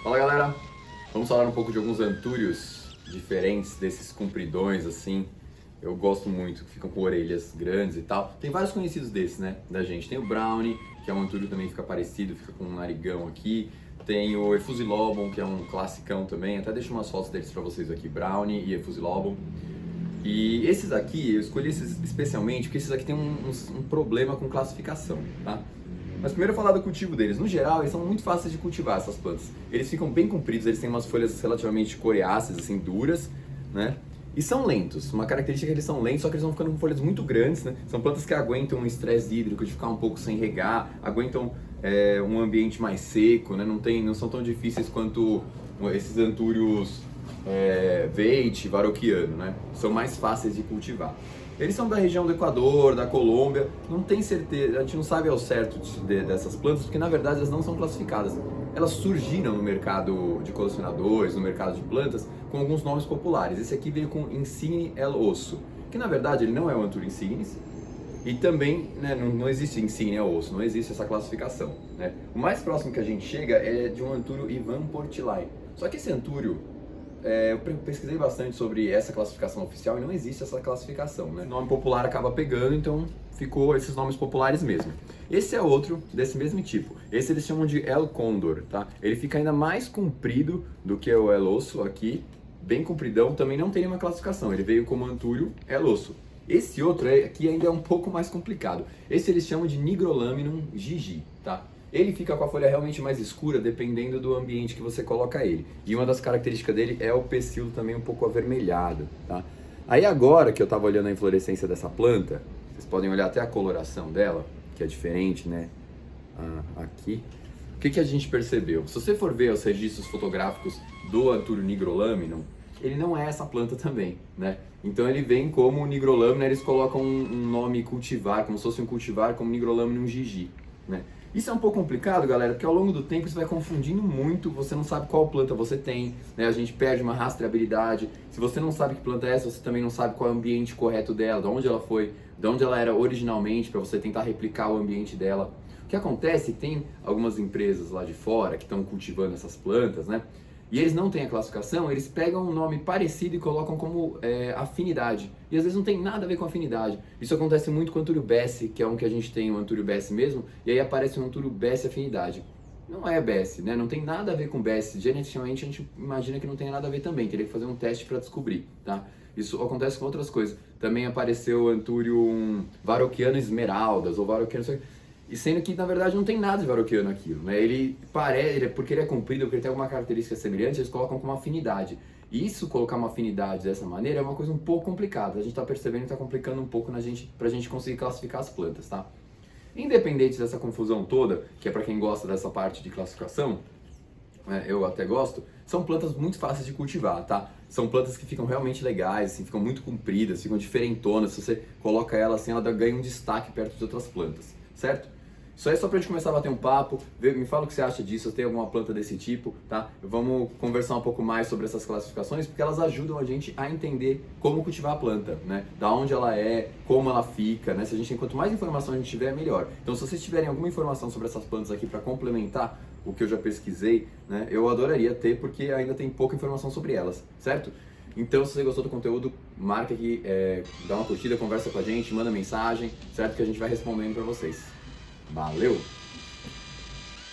Fala galera, vamos falar um pouco de alguns antúrios diferentes desses compridões assim. Eu gosto muito, que ficam com orelhas grandes e tal. Tem vários conhecidos desses, né, da gente. Tem o Brownie, que é um antúrio também que fica parecido, fica com um narigão aqui. Tem o Effusilobon, que é um classicão também. Até deixo umas fotos deles pra vocês aqui, Brownie e Effusilobon. E esses aqui, eu escolhi esses especialmente porque esses aqui tem um problema com classificação, tá? Mas primeiro eu vou falar do cultivo deles. No geral, eles são muito fáceis de cultivar, essas plantas. Eles ficam bem compridos, eles têm umas folhas relativamente coriáceas, assim, duras, né? E são lentos. Uma característica é que eles são lentos, só que eles vão ficando com folhas muito grandes, né? São plantas que aguentam um estresse hídrico de ficar um pouco sem regar, aguentam um ambiente mais seco, né? Não são tão difíceis quanto esses antúrios Veitch, Varroquiano, né? São mais fáceis de cultivar. Eles são da região do Equador, da Colômbia, não tem certeza, a gente não sabe ao certo dessas plantas, porque na verdade elas não são classificadas. Elas surgiram no mercado de colecionadores, no mercado de plantas, com alguns nomes populares. Esse aqui veio com Insigne El Osso, que na verdade ele não é o Anthurium insignis, e também, né, não existe Insigne El Osso, não existe essa classificação, né? O mais próximo que a gente chega é de um Anthurium Ivan Portilai. Só que esse antúrio, eu pesquisei bastante sobre essa classificação oficial e não existe essa classificação, né? O nome popular acaba pegando, então ficou esses nomes populares mesmo. Esse é outro desse mesmo tipo. Esse eles chamam de El Condor, tá? Ele fica ainda mais comprido do que o El Osso aqui, bem compridão, também não tem nenhuma classificação. Ele veio como Anthurium El Osso. Esse outro aqui ainda é um pouco mais complicado. Esse eles chamam de Nigrolaminum Gigi, tá? Ele fica com a folha realmente mais escura, dependendo do ambiente que você coloca ele. E uma das características dele é o pecíolo também um pouco avermelhado, tá? Aí agora que eu estava olhando a inflorescência dessa planta, vocês podem olhar até a coloração dela, que é diferente, né? Aqui. O que a gente percebeu? Se você for ver os registros fotográficos do Anthurium nigrolaminum, ele não é essa planta também, né? Então ele vem como Nigrolaminum, eles colocam um nome cultivar, como se fosse um cultivar, como Nigrolaminum Gigi, né? Isso é um pouco complicado, galera, porque ao longo do tempo isso vai confundindo muito, você não sabe qual planta você tem, né? A gente perde uma rastreabilidade. Se você não sabe que planta é essa, você também não sabe qual é o ambiente correto dela, de onde ela foi, de onde ela era originalmente, para você tentar replicar o ambiente dela. O que acontece é que tem algumas empresas lá de fora que estão cultivando essas plantas, né? E eles não têm a classificação, eles pegam um nome parecido e colocam como afinidade. E às vezes não tem nada a ver com afinidade. Isso acontece muito com o Anthurium bessi, que é um que a gente tem, o Anthurium bessi mesmo, e aí aparece um Anthurium bessi afinidade. Não é bessi, né? Não tem nada a ver com bessi. Geneticamente a gente imagina que não tem nada a ver também, teria que fazer um teste para descobrir, tá? Isso acontece com outras coisas. Também apareceu o Anthurium Varroquiano esmeraldas, ou Varroquiano... E sendo que, na verdade, não tem nada de Varroquiano aquilo, né? Ele parece, porque ele é comprido, porque ele tem alguma característica semelhante, eles colocam como afinidade. E isso, colocar uma afinidade dessa maneira, é uma coisa um pouco complicada. A gente está percebendo que está complicando um pouco pra gente conseguir classificar as plantas, tá? Independente dessa confusão toda, que é para quem gosta dessa parte de classificação, né, eu até gosto, são plantas muito fáceis de cultivar, tá? São plantas que ficam realmente legais, assim, ficam muito compridas, ficam diferentonas. Se você coloca ela assim, ela ganha um destaque perto de outras plantas, certo? Isso aí é só pra gente começar a bater um papo, me fala o que você acha disso, se tem alguma planta desse tipo, tá? Vamos conversar um pouco mais sobre essas classificações, porque elas ajudam a gente a entender como cultivar a planta, né? Da onde ela é, como ela fica, né? Se a gente, quanto mais informação a gente tiver, melhor. Então, se vocês tiverem alguma informação sobre essas plantas aqui para complementar o que eu já pesquisei, né? Eu adoraria ter, porque ainda tem pouca informação sobre elas, certo? Então, se você gostou do conteúdo, marca aqui, dá uma curtida, conversa com a gente, manda mensagem, certo? Que a gente vai respondendo para vocês. Valeu!